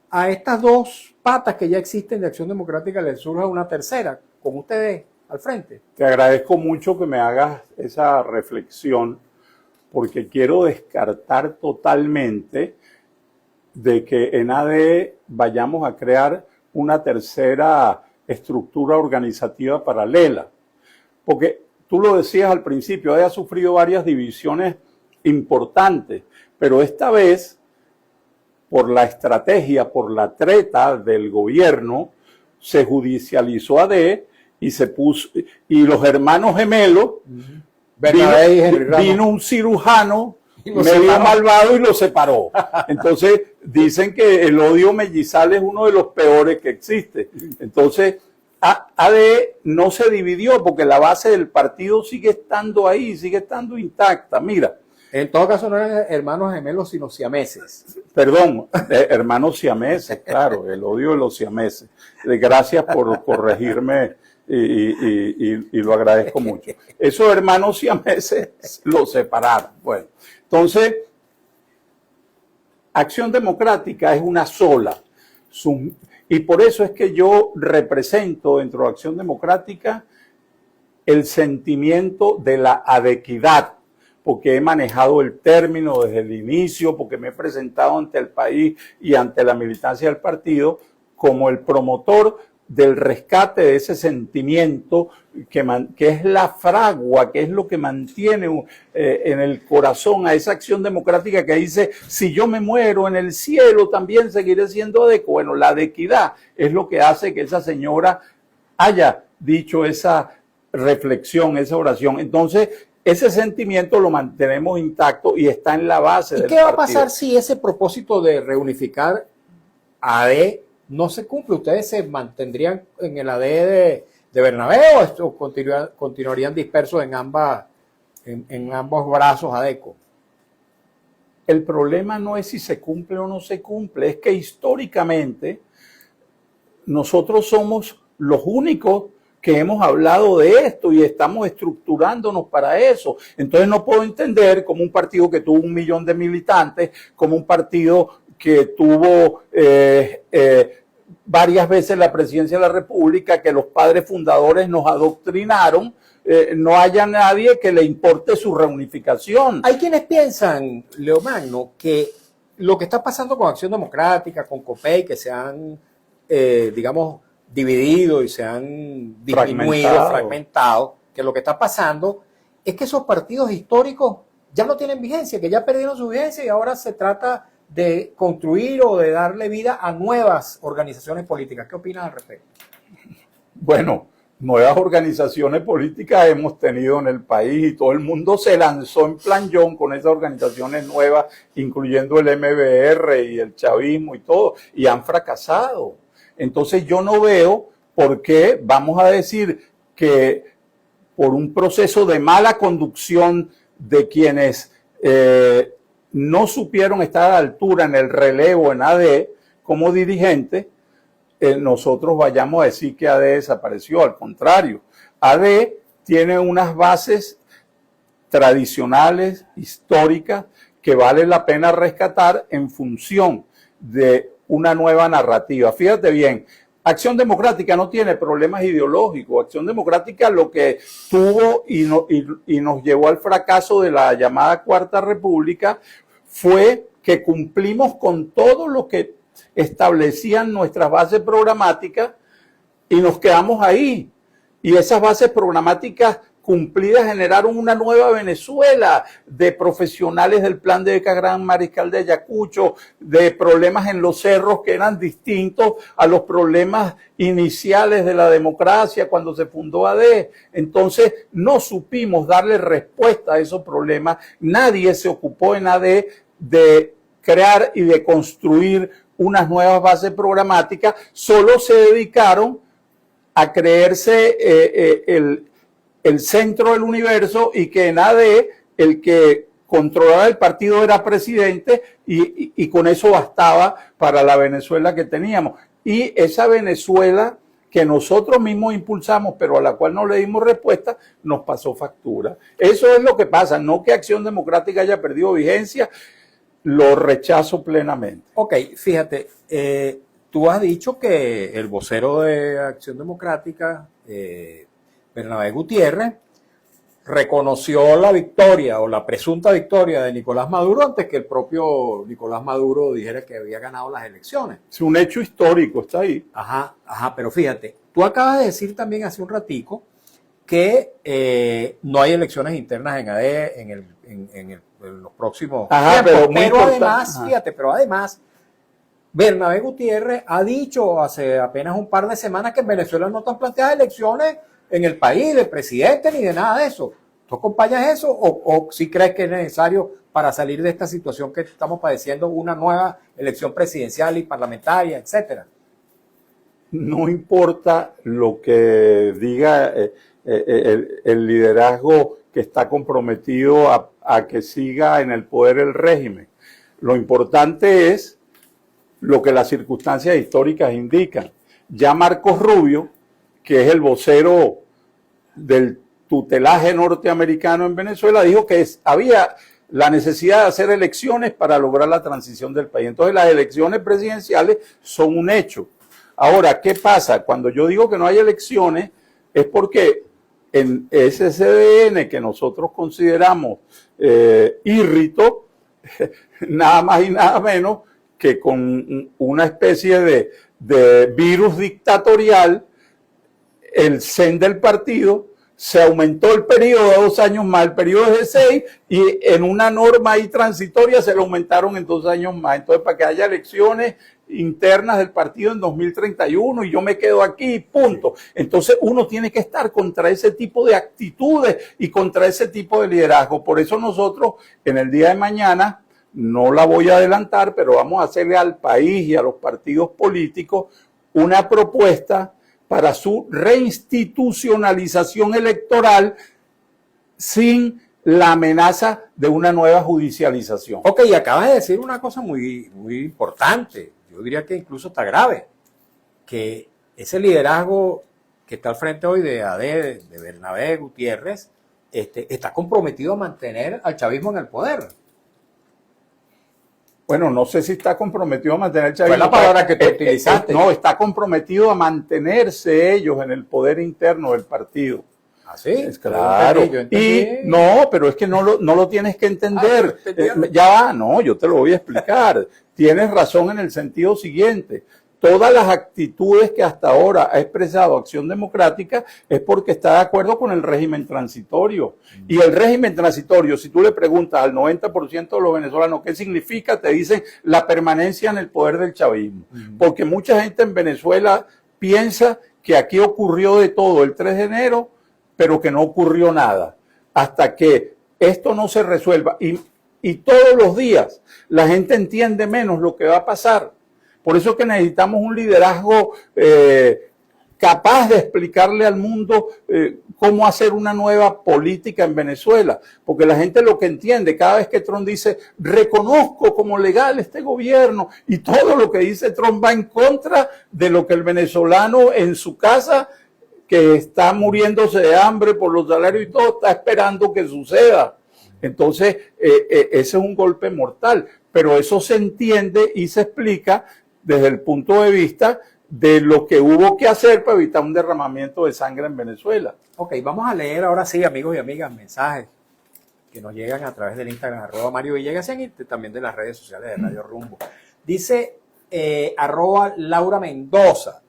a estas dos patas que ya existen de Acción Democrática les surja una tercera, con ustedes al frente. Te agradezco mucho que me hagas esa reflexión, porque quiero descartar totalmente de que en ADE vayamos a crear una tercera estructura organizativa paralela. Porque tú lo decías al principio, ADE ha sufrido varias divisiones importantes, pero esta vez, por la estrategia, por la treta del gobierno, se judicializó ADE y se puso, y los hermanos gemelos, vino un cirujano medio malvado y lo separó. Entonces dicen que el odio mellizal es uno de los peores que existe. Entonces ADE no se dividió porque la base del partido sigue estando ahí, sigue estando intacta. Mira, en todo caso no eran hermanos gemelos sino siameses. Perdón, hermanos siameses, claro, el odio de los siameses. Gracias por corregirme y lo agradezco mucho. Esos hermanos siameses los separaron. Bueno, entonces, Acción Democrática es una sola. Y por eso es que yo represento dentro de Acción Democrática el sentimiento de la adequidad, porque he manejado el término desde el inicio, porque me he presentado ante el país y ante la militancia del partido como el promotor del rescate de ese sentimiento que es la fragua, que es lo que mantiene en el corazón a esa Acción Democrática que dice, si yo me muero en el cielo también seguiré siendo ADECO. Bueno, la adequidad es lo que hace que esa señora haya dicho esa reflexión, esa oración. Entonces, ese sentimiento lo mantenemos intacto y está en la base del partido. ¿Y qué va a pasar si ese propósito de reunificar ADE no se cumple, ¿ustedes se mantendrían en el AD de Bernabé o continuarían dispersos en ambos brazos ADECO? El problema no es si se cumple o no se cumple, es que históricamente nosotros somos los únicos que hemos hablado de esto y estamos estructurándonos para eso. Entonces no puedo entender cómo un partido que tuvo 1 millón de militantes, como un partido que tuvo varias veces la presidencia de la República, que los padres fundadores nos adoctrinaron, no haya nadie que le importe su reunificación. Hay quienes piensan, Leomagno, que lo que está pasando con Acción Democrática, con COPEI, que se han, digamos, dividido y se han disminuido, fragmentado, que lo que está pasando es que esos partidos históricos ya no tienen vigencia, que ya perdieron su vigencia y ahora se trata de construir o de darle vida a nuevas organizaciones políticas. ¿Qué opinas al respecto? Bueno, nuevas organizaciones políticas hemos tenido en el país y todo el mundo se lanzó en plan John con esas organizaciones nuevas, incluyendo el MBR y el chavismo y todo, y han fracasado. Entonces yo no veo por qué vamos a decir que por un proceso de mala conducción de quienes no supieron estar a la altura en el relevo en AD como dirigentes, nosotros vayamos a decir que AD desapareció. Al contrario, AD tiene unas bases tradicionales, históricas, que vale la pena rescatar en función de una nueva narrativa. Fíjate bien, Acción Democrática no tiene problemas ideológicos. Acción Democrática lo que tuvo y nos llevó al fracaso de la llamada Cuarta República fue que cumplimos con todo lo que establecían nuestras bases programáticas y nos quedamos ahí. Y esas bases programáticas cumplidas generaron una nueva Venezuela de profesionales del plan de becas Gran Mariscal de Ayacucho, de problemas en los cerros que eran distintos a los problemas iniciales de la democracia cuando se fundó AD. Entonces no supimos darle respuesta a esos problemas. Nadie se ocupó en AD de crear y de construir unas nuevas bases programáticas, solo se dedicaron a creerse el centro del universo y que en AD el que controlaba el partido era presidente y con eso bastaba para la Venezuela que teníamos. Y esa Venezuela que nosotros mismos impulsamos, pero a la cual no le dimos respuesta, nos pasó factura. Eso es lo que pasa, no que Acción Democrática haya perdido vigencia, lo rechazo plenamente. Ok, fíjate, tú has dicho que el vocero de Acción Democrática, Bernabé Gutiérrez, reconoció la victoria o la presunta victoria de Nicolás Maduro antes que el propio Nicolás Maduro dijera que había ganado las elecciones. Es un hecho histórico, está ahí. Ajá, pero fíjate, tú acabas de decir también hace un ratico que no hay elecciones internas en AD en los próximos tiempos. Pero además, fíjate, Bernabé Gutiérrez ha dicho hace apenas un par de semanas que en Venezuela no están planteadas elecciones en el país, de presidente ni de nada de eso. ¿Tú acompañas eso o si crees que es necesario para salir de esta situación que estamos padeciendo una nueva elección presidencial y parlamentaria, etcétera? No importa lo que diga el liderazgo que está comprometido a que siga en el poder el régimen. Lo importante es lo que las circunstancias históricas indican. Ya Marcos Rubio, que es el vocero del tutelaje norteamericano en Venezuela, dijo que había la necesidad de hacer elecciones para lograr la transición del país. Entonces las elecciones presidenciales son un hecho. Ahora, ¿qué pasa? Cuando yo digo que no hay elecciones es porque en ese CDN que nosotros consideramos írrito, nada más y nada menos que con una especie de virus dictatorial, el CEN del partido se aumentó el periodo a 2 años más, el periodo es de 6 y en una norma ahí transitoria se lo aumentaron en 2 años más. Entonces, para que haya elecciones internas del partido en 2031 y yo me quedo aquí, punto. Entonces, uno tiene que estar contra ese tipo de actitudes y contra ese tipo de liderazgo. Por eso nosotros, en el día de mañana, no la voy a adelantar, pero vamos a hacerle al país y a los partidos políticos una propuesta para su reinstitucionalización electoral sin la amenaza de una nueva judicialización. Ok, y acabas de decir una cosa muy, muy importante, yo diría que incluso está grave, que ese liderazgo que está al frente hoy de AD, de Bernabé Gutiérrez, está comprometido a mantener al chavismo en el poder. Bueno, no sé si está comprometido a mantener el chavismo. Fue la palabra que tú utilizaste. No, está comprometido a mantenerse ellos en el poder interno del partido. ¿Ah, sí? Es claro. Yo entendí. Y no, pero es que no lo tienes que entender. Ya va, no, yo te lo voy a explicar. Tienes razón en el sentido siguiente. Todas las actitudes que hasta ahora ha expresado Acción Democrática es porque está de acuerdo con el régimen transitorio. Y el régimen transitorio, si tú le preguntas al 90% de los venezolanos qué significa, te dicen la permanencia en el poder del chavismo. Porque mucha gente en Venezuela piensa que aquí ocurrió de todo el 3 de enero, pero que no ocurrió nada. Hasta que esto no se resuelva. Y todos los días la gente entiende menos lo que va a pasar. Por eso es que necesitamos un liderazgo capaz de explicarle al mundo cómo hacer una nueva política en Venezuela. Porque la gente lo que entiende, cada vez que Trump dice, reconozco como legal este gobierno, y todo lo que dice Trump va en contra de lo que el venezolano en su casa, que está muriéndose de hambre por los salarios y todo, está esperando que suceda. Entonces, ese es un golpe mortal. Pero eso se entiende y se explica desde el punto de vista de lo que hubo que hacer para evitar un derramamiento de sangre en Venezuela. Ok, vamos a leer ahora sí, amigos y amigas, mensajes que nos llegan a través del Instagram, @Mario Villegas, y también de las redes sociales de Radio Rumbo. Dice @Laura Mendoza.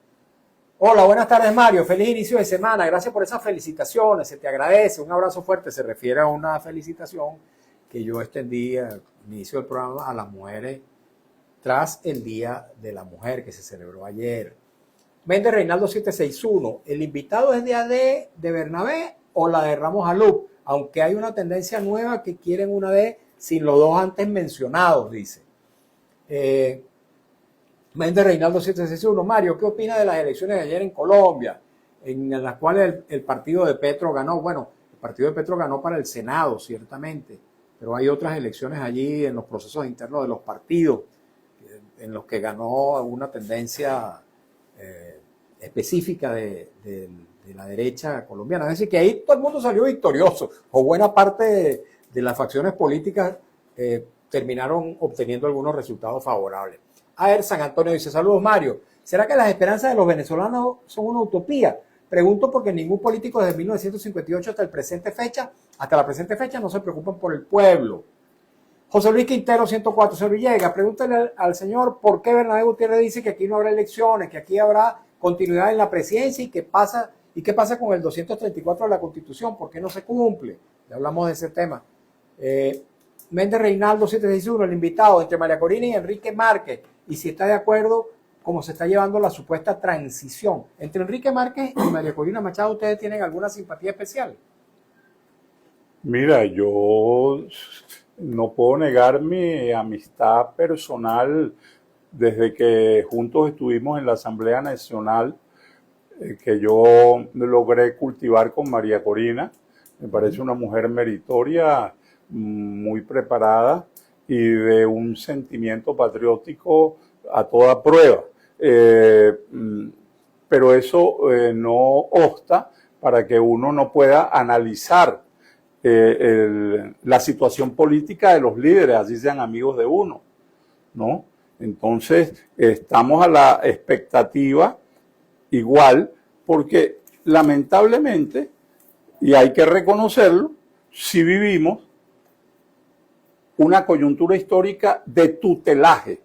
Hola, buenas tardes, Mario. Feliz inicio de semana. Gracias por esas felicitaciones. Se te agradece. Un abrazo fuerte. Se refiere a una felicitación que yo extendí al inicio del programa a las mujeres tras el Día de la Mujer que se celebró ayer. Méndez Reinaldo 761. ¿El invitado es de AD de Bernabé o la de Ramos Alup? Aunque hay una tendencia nueva que quieren una D sin los dos antes mencionados, dice. Méndez Reinaldo 761. Mario, ¿qué opina de las elecciones de ayer en Colombia, en las cuales el partido de Petro ganó? Bueno, el partido de Petro ganó para el Senado, ciertamente, pero hay otras elecciones allí en los procesos internos de los partidos en los que ganó alguna tendencia específica de la derecha colombiana. Es decir, que ahí todo el mundo salió victorioso, o buena parte de las facciones políticas terminaron obteniendo algunos resultados favorables. A ver, San Antonio dice, saludos Mario, ¿será que las esperanzas de los venezolanos son una utopía? Pregunto porque ningún político desde 1958 hasta la presente fecha no se preocupan por el pueblo. José Luis Quintero 104, señor Villegas, pregúntale al señor por qué Bernabé Gutiérrez dice que aquí no habrá elecciones, que aquí habrá continuidad en la presidencia y qué pasa con el 234 de la Constitución, ¿por qué no se cumple? Ya hablamos de ese tema. Méndez Reinaldo 761, el invitado entre María Corina y Enrique Márquez, y si está de acuerdo cómo se está llevando la supuesta transición. Entre Enrique Márquez y María Corina Machado, ¿ustedes tienen alguna simpatía especial? Mira, yo no puedo negar mi amistad personal desde que juntos estuvimos en la Asamblea Nacional, que yo logré cultivar con María Corina. Me parece una mujer meritoria, muy preparada y de un sentimiento patriótico a toda prueba. Pero eso no obsta para que uno no pueda analizar la situación política de los líderes, así sean amigos de uno, ¿no? Entonces, estamos a la expectativa igual, porque lamentablemente, y hay que reconocerlo, si vivimos una coyuntura histórica de tutelaje.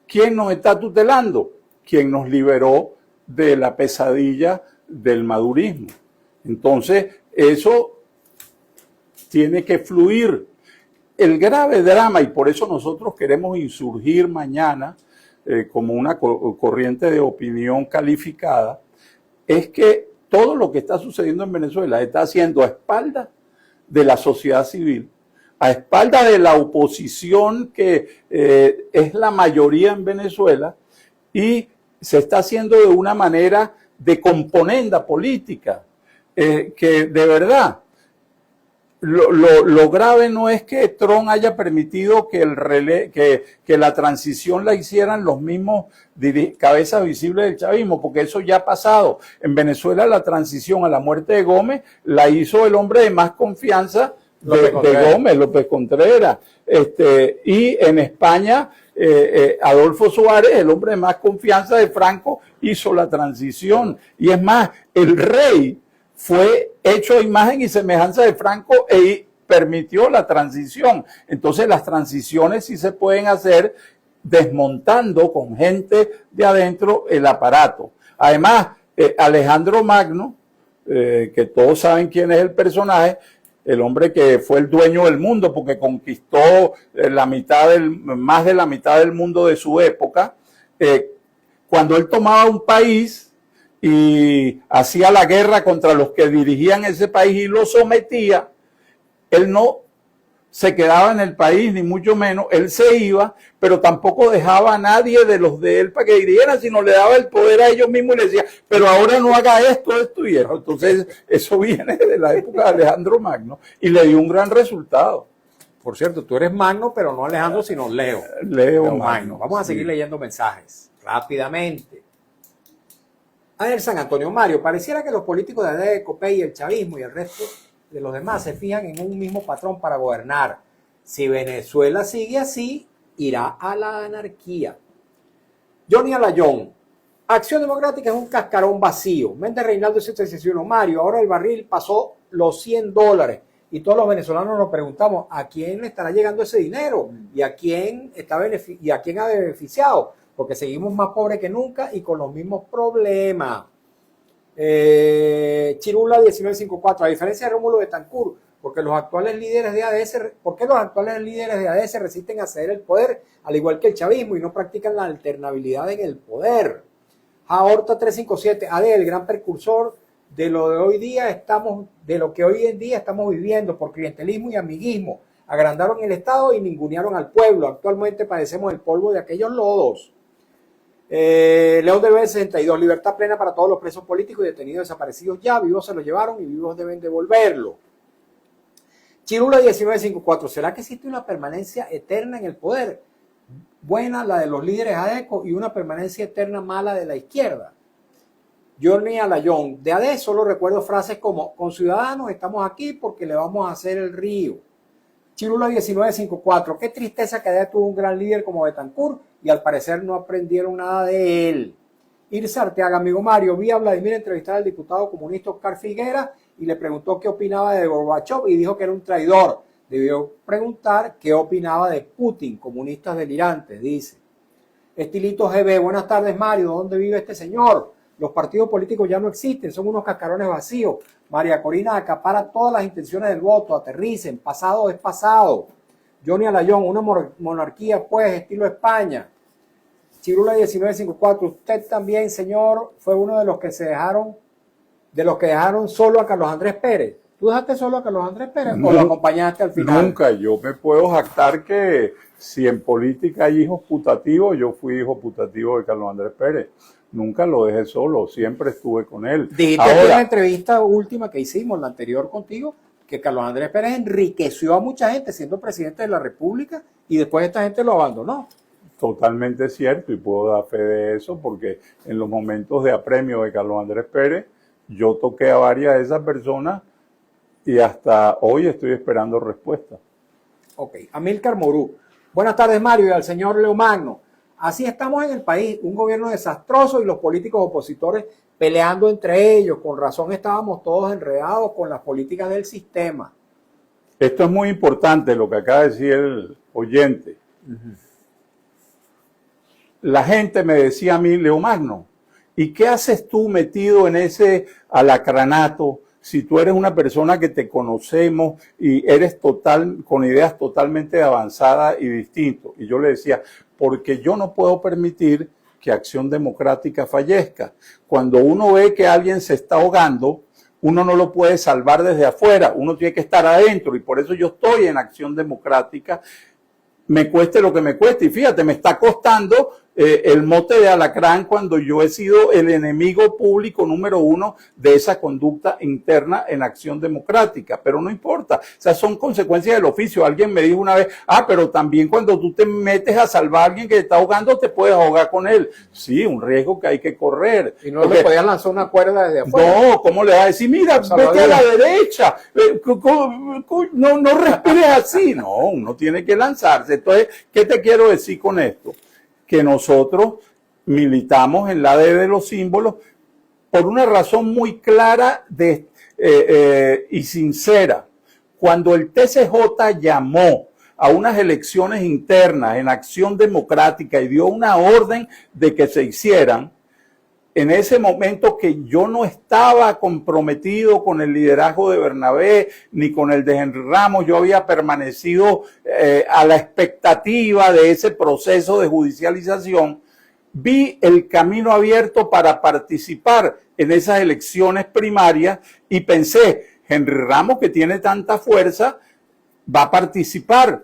¿Quién nos está tutelando? Quien nos liberó de la pesadilla del madurismo. Entonces, eso tiene que fluir. El grave drama, y por eso nosotros queremos insurgir mañana como una corriente de opinión calificada, es que todo lo que está sucediendo en Venezuela está haciendo a espaldas de la sociedad civil, a espaldas de la oposición que es la mayoría en Venezuela, y se está haciendo de una manera de componenda política, que de verdad lo grave no es que Trump haya permitido que la transición la hicieran los mismos cabezas visibles del chavismo, porque eso ya ha pasado. En Venezuela la transición a la muerte de Gómez la hizo el hombre de más confianza de Gómez, López Contreras. Y en España, Adolfo Suárez, el hombre de más confianza de Franco, hizo la transición. Y es más, el rey fue hecho a imagen y semejanza de Franco e permitió la transición. Entonces las transiciones sí se pueden hacer desmontando con gente de adentro el aparato. Además, Alejandro Magno, que todos saben quién es el personaje, el hombre que fue el dueño del mundo porque conquistó más de la mitad del mundo de su época, cuando él tomaba un país y hacía la guerra contra los que dirigían ese país y lo sometía, él no se quedaba en el país, ni mucho menos, él se iba, pero tampoco dejaba a nadie de los de él para que dirigieran, sino le daba el poder a ellos mismos y le decía, pero ahora no haga esto y esto. Entonces, eso viene de la época de Alejandro Magno y le dio un gran resultado. Por cierto, tú eres Magno, pero no Alejandro, sino Leo. Leo Magno. Vamos a seguir leyendo mensajes rápidamente. Ayer San Antonio Mario, pareciera que los políticos de ADECO, PEI, el chavismo y el resto de los demás se fijan en un mismo patrón para gobernar. Si Venezuela sigue así, irá a la anarquía. Johnny Alayón, Acción Democrática es un cascarón vacío. Méndez Reinaldo 761, Mario, ahora el barril pasó los $100 y todos los venezolanos nos preguntamos a quién le estará llegando ese dinero y a quién ha beneficiado, porque seguimos más pobres que nunca y con los mismos problemas. Chirula 1954, a diferencia de Rómulo Betancourt, ¿por qué los actuales líderes de ADS resisten a ceder el poder, al igual que el chavismo, y no practican la alternabilidad en el poder? Jaorta 357, AD, el gran precursor de lo que hoy en día estamos viviendo por clientelismo y amiguismo. Agrandaron el Estado y ningunearon al pueblo. Actualmente padecemos el polvo de aquellos lodos. León del 62, libertad plena para todos los presos políticos y detenidos desaparecidos ya, vivos se los llevaron y vivos deben devolverlo. Chirula 1954, ¿será que existe una permanencia eterna en el poder? Buena la de los líderes ADECO y una permanencia eterna mala de la izquierda. Johnny Alayón, de AD solo recuerdo frases como, con Ciudadanos estamos aquí porque le vamos a hacer el río. Chirula 1954, qué tristeza que AD tuvo un gran líder como Betancourt y al parecer no aprendieron nada de él. Irsa Arteaga, amigo Mario, vi a Vladimir entrevistar al diputado comunista Oscar Figuera y le preguntó qué opinaba de Gorbachev y dijo que era un traidor. Debió preguntar qué opinaba de Putin, comunistas delirantes, dice. Estilito GB, buenas tardes Mario, ¿dónde vive este señor? Los partidos políticos ya no existen, son unos cascarones vacíos. María Corina acapara todas las intenciones del voto, aterricen, pasado es pasado. Johnny Alayón, una monarquía pues, estilo España. Chirula 1954, usted también, señor, fue uno de los que dejaron solo a Carlos Andrés Pérez. ¿Tú dejaste solo a Carlos Andrés Pérez o lo acompañaste al final? Nunca, yo me puedo jactar que si en política hay hijos putativos, yo fui hijo putativo de Carlos Andrés Pérez. Nunca lo dejé solo, siempre estuve con él. Dijiste en la entrevista última que hicimos, la anterior contigo, que Carlos Andrés Pérez enriqueció a mucha gente siendo presidente de la República y después esta gente lo abandonó. Totalmente cierto y puedo dar fe de eso porque en los momentos de apremio de Carlos Andrés Pérez, yo toqué a varias de esas personas y hasta hoy estoy esperando respuesta. Ok, Amílcar Morú. Buenas tardes Mario y al señor Leo Magno. Así estamos en el país, un gobierno desastroso y los políticos opositores peleando entre ellos. Con razón estábamos todos enredados con las políticas del sistema. Esto es muy importante lo que acaba de decir el oyente. La gente me decía a mí, Leo Magno, ¿y qué haces tú metido en ese alacranato si tú eres una persona que te conocemos y eres con ideas totalmente avanzadas y distintas? Y yo le decía, porque yo no puedo permitir que Acción Democrática fallezca. Cuando uno ve que alguien se está ahogando, uno no lo puede salvar desde afuera, uno tiene que estar adentro y por eso yo estoy en Acción Democrática, me cueste lo que me cueste. Y fíjate, me está costando el mote de alacrán cuando yo he sido el enemigo público número 1 de esa conducta interna en Acción Democrática, pero no importa, o sea, son consecuencias del oficio. Alguien me dijo una vez, pero también cuando tú te metes a salvar a alguien que te está ahogando, te puedes ahogar con él. Sí, un riesgo que hay que correr. Y no le podías lanzar una cuerda desde afuera. No, ¿cómo le vas a decir? Mira, vete a la derecha, no respires así. No, uno tiene que lanzarse. Entonces, ¿qué te quiero decir con esto? Que nosotros militamos en la D de los símbolos por una razón muy clara y sincera. Cuando el TCJ llamó a unas elecciones internas en Acción Democrática y dio una orden de que se hicieran, en ese momento que yo no estaba comprometido con el liderazgo de Bernabé ni con el de Henry Ramos, yo había permanecido a la expectativa de ese proceso de judicialización, vi el camino abierto para participar en esas elecciones primarias y pensé, Henry Ramos, que tiene tanta fuerza, va a participar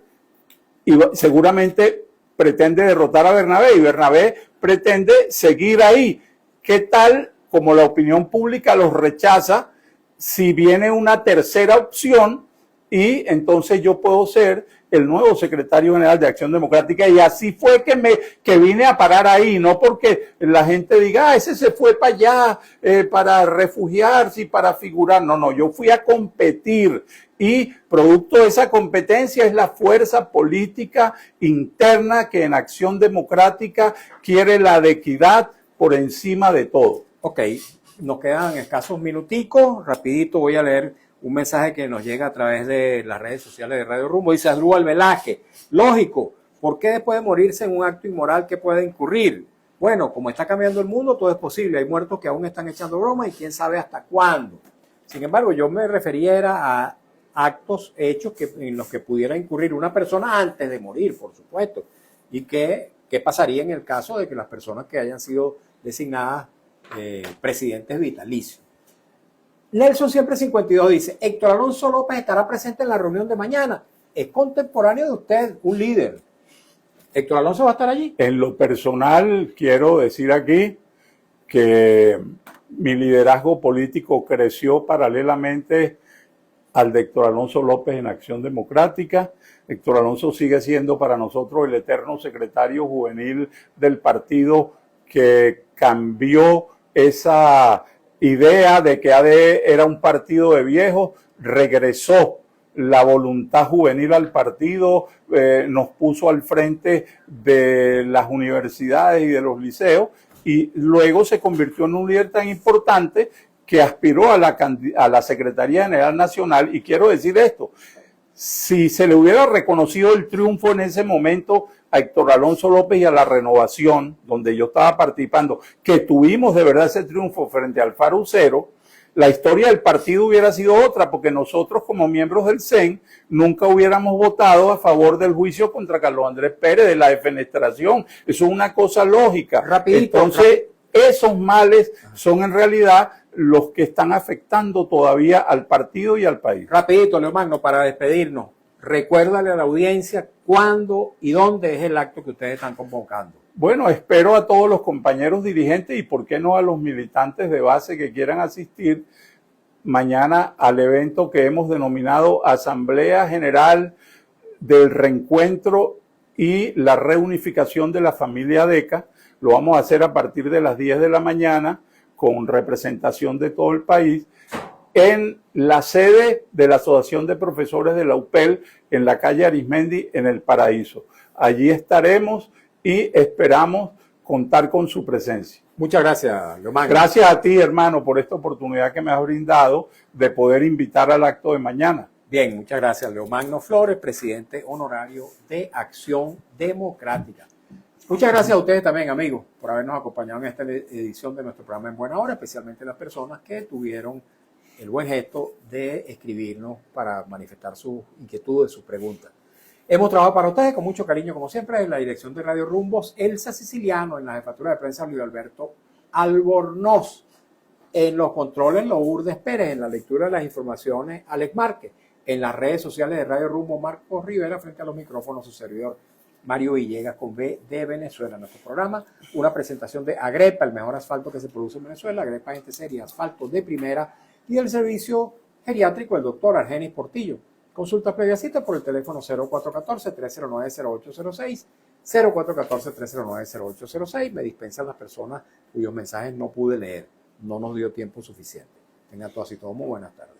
y seguramente pretende derrotar a Bernabé y Bernabé pretende seguir ahí. ¿Qué tal como la opinión pública los rechaza si viene una tercera opción y entonces yo puedo ser el nuevo secretario general de Acción Democrática? Y así fue que vine a parar ahí, no porque la gente diga, ese se fue para allá para refugiarse y para figurar. No, yo fui a competir y producto de esa competencia es la fuerza política interna que en Acción Democrática quiere la de equidad por encima de todo. Ok, nos quedan escasos minuticos. Rapidito voy a leer un mensaje que nos llega a través de las redes sociales de Radio Rumbo. Dice Asdrúbal Velázquez, lógico, ¿por qué después de morirse en un acto inmoral que puede incurrir? Bueno, como está cambiando el mundo, todo es posible. Hay muertos que aún están echando broma y quién sabe hasta cuándo. Sin embargo, yo me referiera a actos hechos en los que pudiera incurrir una persona antes de morir, por supuesto. Y qué pasaría en el caso de que las personas que hayan sido designadas presidentes vitalicios. Nelson Siempre 52 dice, Héctor Alonso López estará presente en la reunión de mañana. Es contemporáneo de usted, un líder. ¿Héctor Alonso va a estar allí? En lo personal, quiero decir aquí que mi liderazgo político creció paralelamente al de Héctor Alonso López en Acción Democrática. Héctor Alonso sigue siendo para nosotros el eterno secretario juvenil del partido que cambió esa idea de que AD era un partido de viejos, regresó la voluntad juvenil al partido, nos puso al frente de las universidades y de los liceos y luego se convirtió en un líder tan importante que aspiró a la Secretaría General Nacional. Y quiero decir esto, si se le hubiera reconocido el triunfo en ese momento a Héctor Alonso López y a la Renovación, donde yo estaba participando, que tuvimos de verdad ese triunfo frente al Faro Cero, la historia del partido hubiera sido otra, porque nosotros como miembros del CEN nunca hubiéramos votado a favor del juicio contra Carlos Andrés Pérez, de la defenestración. Eso es una cosa lógica. Rapidito, entonces, esos males son en realidad los que están afectando todavía al partido y al país. Rapidito, Leomagno, para despedirnos, recuérdale a la audiencia cuándo y dónde es el acto que ustedes están convocando. Bueno, espero a todos los compañeros dirigentes y por qué no a los militantes de base que quieran asistir mañana al evento que hemos denominado Asamblea General del Reencuentro y la Reunificación de la Familia DECA. Lo vamos a hacer a partir de las 10 de la mañana con representación de todo el país en la sede de la Asociación de Profesores de la UPEL en la calle Arismendi en El Paraíso. Allí estaremos y esperamos contar con su presencia. Muchas gracias, Leomagno. Gracias a ti, hermano, por esta oportunidad que me has brindado de poder invitar al acto de mañana. Bien, muchas gracias, Leomagno Flores, presidente honorario de Acción Democrática. Muchas gracias a ustedes también, amigos, por habernos acompañado en esta edición de nuestro programa En Buena Hora, especialmente las personas que tuvieron el buen gesto de escribirnos para manifestar sus inquietudes, sus preguntas. Hemos trabajado para ustedes con mucho cariño, como siempre, en la dirección de Radio Rumbos, Elsa Siciliano, en la jefatura de prensa, Luis Alberto Albornoz. En los controles, Lourdes Pérez. En la lectura de las informaciones, Alex Márquez. En las redes sociales de Radio Rumbo, Marcos Rivera. Frente a los micrófonos, su servidor Mario Villegas con B de Venezuela. Nuestro programa, una presentación de Agrepa, el mejor asfalto que se produce en Venezuela. Agrepa Gente Seria, asfalto de primera. Y el servicio geriátrico, el doctor Argenis Portillo. Consulta previa cita por el teléfono 0414-309-0806. 0414-309-0806. Me dispensan las personas cuyos mensajes no pude leer. No nos dio tiempo suficiente. Tengan todas y todos muy buenas tardes.